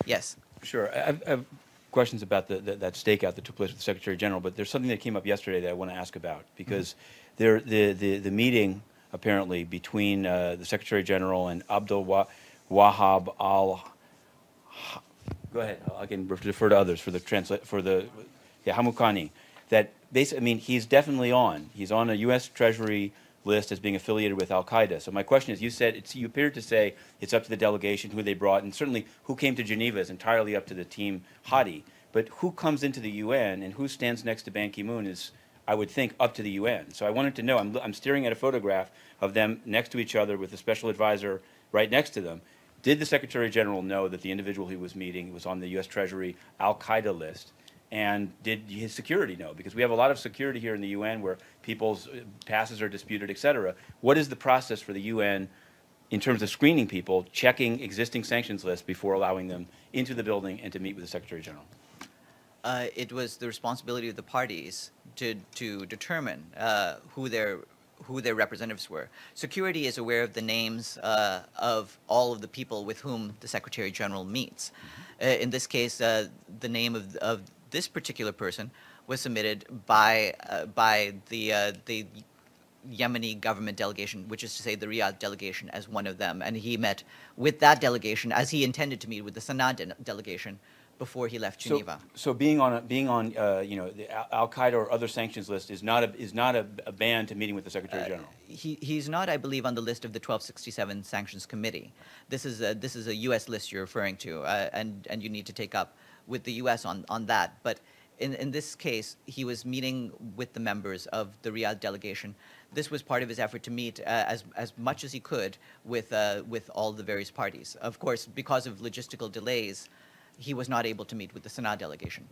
Yes. Sure. I have questions about that stakeout that took place with the Secretary General, but there's something that came up yesterday that I want to ask about, because the meeting apparently between the Secretary General and Abdel Wahhab go ahead. I can defer to others for the Hamoukani. That basically, I mean, he's definitely on. He's on a U.S. Treasury list as being affiliated with Al-Qaeda. So my question is, you appeared to say it's up to the delegation who they brought, and certainly who came to Geneva is entirely up to the team Hadi. But who comes into the UN and who stands next to Ban Ki-moon is, I would think, up to the UN. So I wanted to know, I'm staring at a photograph of them next to each other with the special advisor right next to them. Did the Secretary General know that the individual he was meeting was on the U.S. Treasury Al-Qaeda list? And did his security know? Because we have a lot of security here in the UN where people's passes are disputed, et cetera. What is the process for the UN in terms of screening people, checking existing sanctions lists before allowing them into the building and to meet with the Secretary General? It was the responsibility of the parties to determine who their representatives were. Security is aware of the names of all of the people with whom the Secretary General meets. In this case, the name of this particular person was submitted by the Yemeni Government delegation, which is to say the Riyadh delegation, as one of them. And he met with that delegation as he intended to meet with the Sana'a delegation before he left Geneva. So being on you know, the Al-Qaeda or other sanctions list is not a ban to meeting with the Secretary General. He's not, I believe, on the list of the 1267 Sanctions Committee. This is a U.S. list you're referring to, and you need to take up with the U.S. on that. But in this case, he was meeting with the members of the Riyadh delegation. This was part of his effort to meet as much as he could with all the various parties. Of course, because of logistical delays, he was not able to meet with the Sana'a delegation.